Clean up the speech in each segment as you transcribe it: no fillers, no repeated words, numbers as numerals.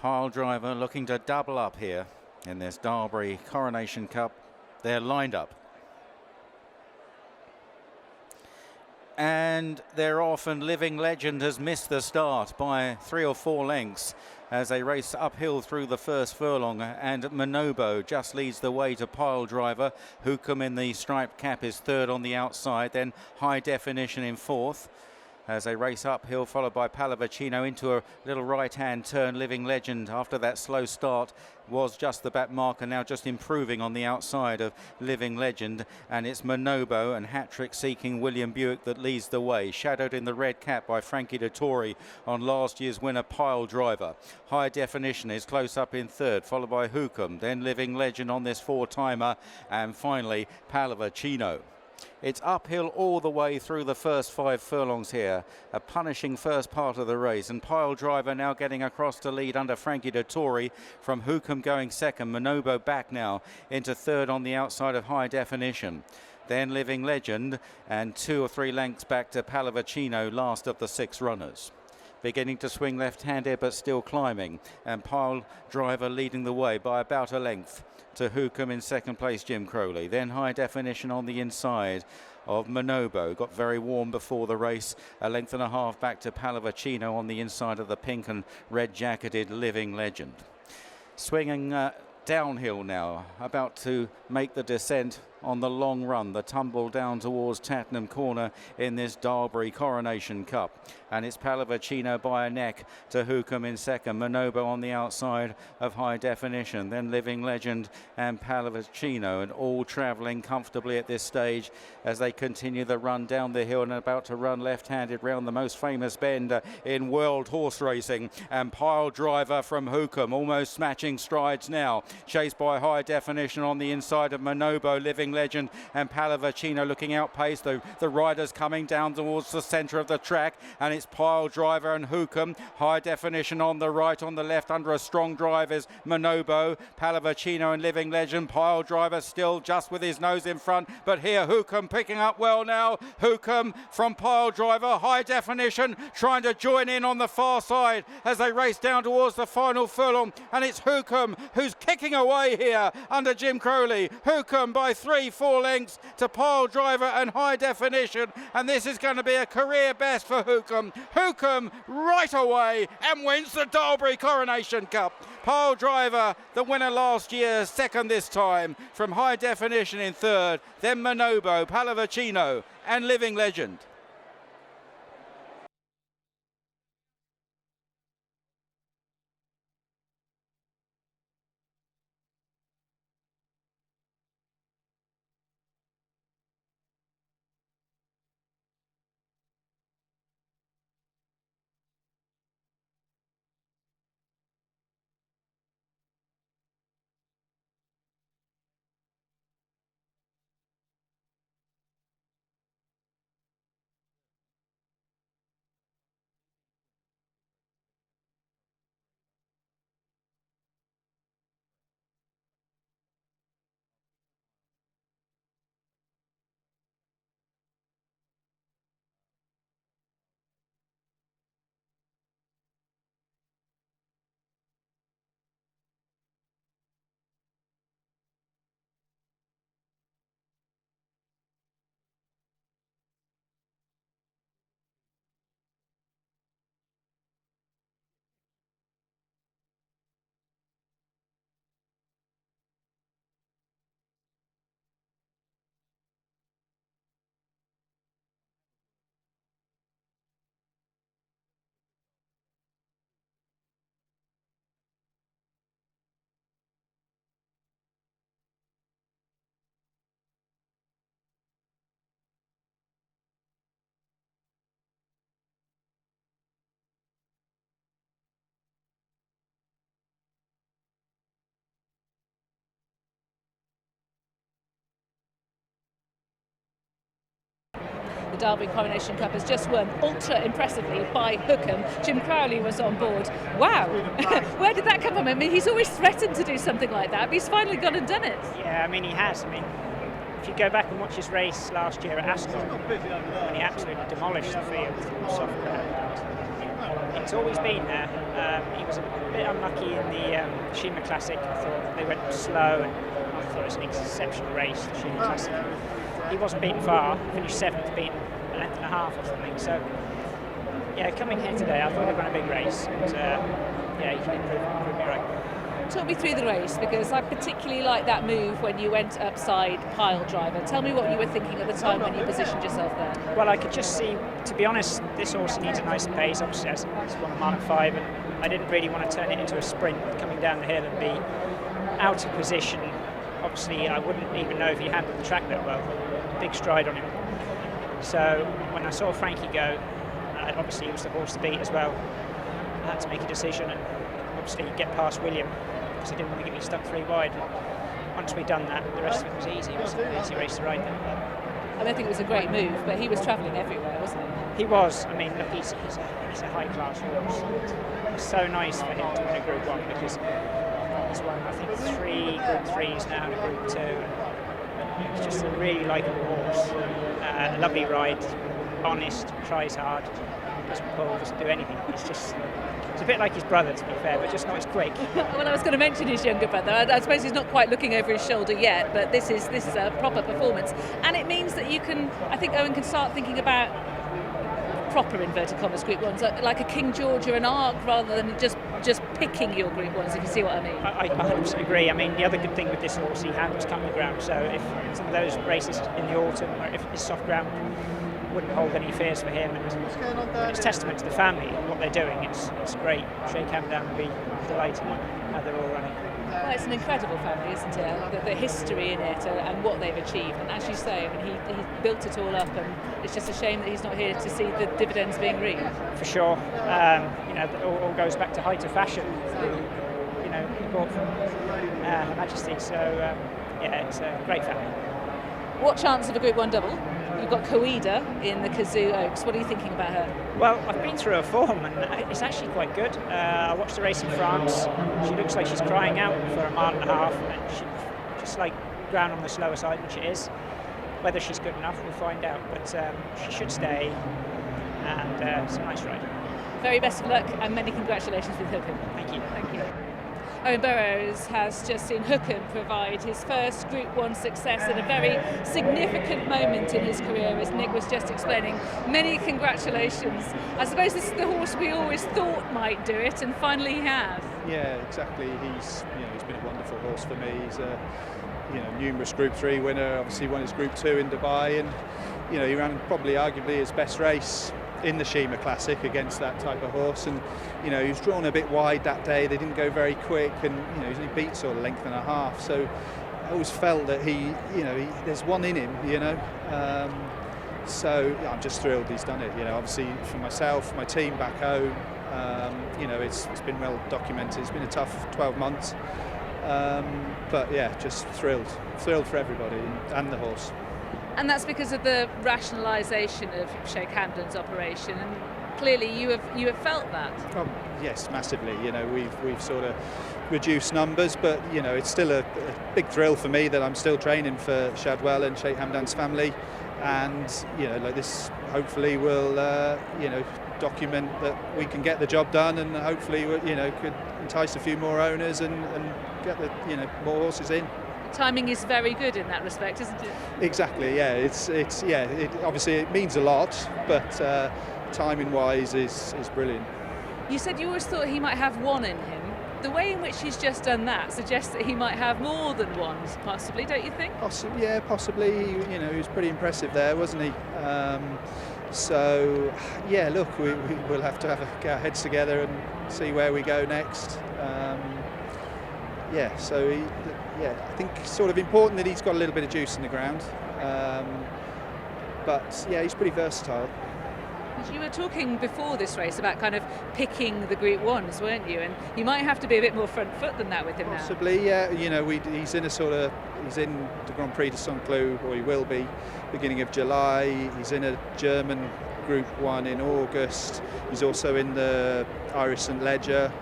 Pyledriver looking to double up here in this Dahlbury Coronation Cup. They're lined up. And they're off, and Living Legend has missed the start by 3 or 4 lengths as they race uphill through the first furlong, and Monobo just leads the way to Pyledriver. Hukum in the striped cap is third on the outside, then High Definition in fourth as they race uphill, followed by Pallavicino into a little right-hand turn. Living Legend, after that slow start, was just the back marker, now just improving on the outside of Living Legend, and it's Monobo and hat-trick seeking William Buick that leads the way, shadowed in the red cap by Frankie Dettori on last year's winner Pyledriver. High Definition is close up in third, followed by Hukum, then Living Legend on this 4-timer, and finally Pallavicino. It's uphill all the way through the first 5 furlongs here. A punishing first part of the race, and Pyledriver now getting across to lead under Frankie Dettori, from Hukum going second. Monobo back now into third on the outside of High Definition. Then Living Legend, and 2 or 3 lengths back to Pallavicino, last of the 6 runners. Beginning to swing left-handed but still climbing, and Pyledriver leading the way by about a length to Hukum in second place, Jim Crowley. Then High Definition on the inside of Monobo. Got very warm before the race. A length and a half back to Pallavicino on the inside of the pink and red jacketed Living Legend. Swinging downhill now, about to make the descent on the long run, the tumble down towards Tattenham Corner in this Dahlbury Coronation Cup. And it's Pallavicino by a neck to Hukum in second. Monobo on the outside of High Definition. Then Living Legend and Pallavicino, and all travelling comfortably at this stage as they continue the run down the hill, and about to run left-handed round the most famous bend in world horse racing. And Pyledriver from Hukum almost matching strides now, chased by High Definition on the inside of Monobo, Living Legend and Pallavicino looking outpaced. The riders coming down towards the centre of the track, and it's Pyledriver and Hukum. High Definition on the right, on the left under a strong drive is Monobo, Pallavicino and Living Legend. Pyledriver still just with his nose in front, but here Hukum picking up well now. Hukum from Pyledriver. High Definition trying to join in on the far side as they race down towards the final furlong, and it's Hukum who's kicking away here under Jim Crowley. Hukum by 3-4 lengths to Pyledriver and High Definition, and this is going to be a career best for Hukum. Hukum right away and wins the Dahlbury Coronation Cup. Pyledriver, the winner last year, second this time, from High Definition in third, then Monobo, Pallavicino and Living Legend. The Dahlbury Coronation Cup has just won ultra impressively by Hukum. Jim Crowley was on board. Wow, where did that come from? I mean, he's always threatened to do something like that, but he's finally gone and done it. Yeah, I mean, he has. I mean, if you go back and watch his race last year at Ascot, when he absolutely demolished the field, soft ground, it's always been there. He was a bit unlucky in the Shima Classic. I thought they went slow, and I thought it was an exceptional race, the Shima Classic. He wasn't beaten far, finished 7th, beaten a length and a half or something. So, yeah, coming here today, I thought he'd run a big race. And, yeah, he can prove me right. Talk me through the race, because I particularly like that move when you went upside Pyledriver. Tell me what you were thinking at the time when you positioned yourself there. Well, I could just see, to be honest, this horse needs a nice pace. Obviously, it's won a mile at 5, and I didn't really want to turn it into a sprint coming down the hill and be out of position. Obviously, I wouldn't even know if he handled the track that well. Big stride on him. So when I saw Frankie go, obviously he was the horse to beat as well. I had to make a decision and obviously get past William, because I didn't want to get me stuck 3 wide. Once we'd done that, the rest of it was easy. It was an easy race to ride then. I don't think it was a great move, but he was travelling everywhere, wasn't he? He was. I mean, look, he's a high-class horse. It's so nice for him to win a Group 1, because he's won, I think, 3 Group 3s now and a Group 2. He's just a really likeable horse. A lovely ride, honest, tries hard, doesn't pull, doesn't do anything. It's a bit like his brother, to be fair, but just not as quick. Well, I was going to mention his younger brother. I suppose he's not quite looking over his shoulder yet, but this is a proper performance, and it means that you can. I think Owen can start thinking about proper inverted commas Group 1s, like a King George or an Arc, rather than just picking your Group 1s, if you see what I mean. I 100% agree. I mean, the other good thing with this horse, he handles coming ground, so if some of those races in the autumn, or if it's soft ground, wouldn't hold any fears for him, and it's testament to the family and what they're doing. It's great. Sheikh Hamdan will be delighted how they're all running. Well, it's an incredible family, isn't it? The history in it and what they've achieved. And as you say, I mean, he built it all up, and it's just a shame that he's not here to see the dividends being reaped. For sure. You know, it all goes back to Height of Fashion, who, you know, he bought from Her Majesty. So, yeah, it's a great family. What chance of a Group 1 double? You've got Coeda in the Kazoo Oaks. What are you thinking about her? Well, I've been through her form, and it's actually quite good. I watched the race in France. She looks like she's crying out for a mile and a half, and she just like ground on the slower side, which it is. Whether she's good enough, we'll find out. But she should stay, and it's a nice ride. Very best of luck, and many congratulations with Hukum. Thank you. Thank you. Owen Burrows has just seen Hukum provide his first Group 1 success at a very significant moment in his career, as Nick was just explaining. Many congratulations. I suppose this is the horse we always thought might do it, and finally he has. Yeah, exactly. He's been a wonderful horse for me. He's a numerous Group 3 winner. Obviously won his Group 2 in Dubai, and he ran probably arguably his best race in the Shima Classic against that type of horse, and he was drawn a bit wide that day. They didn't go very quick, and he beat sort of length and a half. So I always felt that there's one in him, so I'm just thrilled he's done it. Obviously for myself, my team back home, it's been well documented. It's been a tough 12 months, but yeah, just thrilled for everybody and the horse. And that's because of the rationalisation of Sheikh Hamdan's operation, and clearly you have felt that. Oh, yes, massively. We've sort of reduced numbers, but it's still a big thrill for me that I'm still training for Shadwell and Sheikh Hamdan's family, and like this hopefully will document that we can get the job done, and hopefully could entice a few more owners and get the more horses in. Timing is very good in that respect, isn't it? Exactly. Yeah. It obviously it means a lot, but timing-wise is brilliant. You said you always thought he might have one in him. The way in which he's just done that suggests that he might have more than one, possibly, don't you think? Possibly. He was pretty impressive there, wasn't he? So, yeah. Look, we'll have to get our heads together and see where we go next. I think it's sort of important that he's got a little bit of juice in the ground, but yeah, he's pretty versatile. You were talking before this race about kind of picking the Group 1s, weren't you? And you might have to be a bit more front foot than that with him now. Possibly, yeah. He's in the Grand Prix de Saint-Cloud, or he will be, beginning of July. He's in a German Group 1 in August. He's also in the Irish St Leger.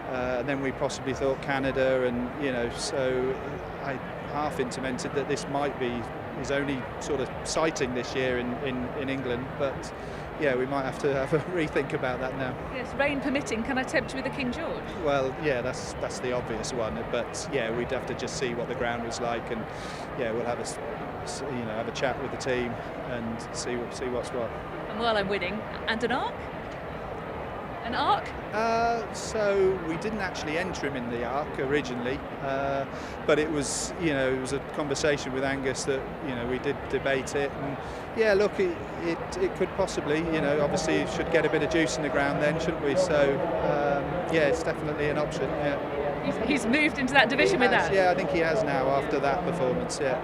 And then we possibly thought Canada, and so I half intimated that this might be his only sort of sighting this year in England. But yeah, we might have to have a rethink about that now. Yes, rain permitting, can I tempt you with the King George? Well, yeah, that's the obvious one, but yeah, we'd have to just see what the ground was like, and yeah, we'll have a chat with the team and see what's what. And while I'm winning, and an arc? An arc? So we didn't actually enter him in the arc originally, but it was a conversation with Angus that we did debate it, and yeah, look, it could possibly, obviously should get a bit of juice in the ground then, shouldn't we? So yeah, it's definitely an option. Yeah. He's moved into that division with that. Yeah, I think he has now after that performance. Yeah.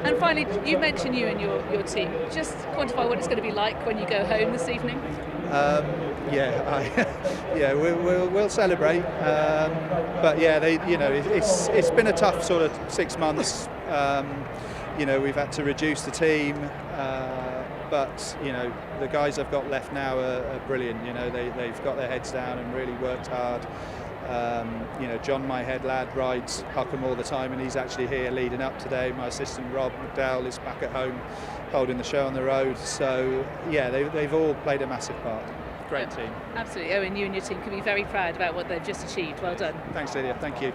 And finally, you mentioned you and your team. Just quantify what it's going to be like when you go home this evening. We'll celebrate. But yeah, it's been a tough sort of 6 months. We've had to reduce the team, but the guys I've got left now are brilliant. They've got their heads down and really worked hard. John, my head lad, rides Hukum all the time, and he's actually here leading up today. My assistant Rob McDowell is back at home holding the show on the road. So yeah, they've all played a massive part. Great team. Absolutely. Owen, you and your team can be very proud about what they've just achieved. Well done. Thanks, Lydia. Thank you.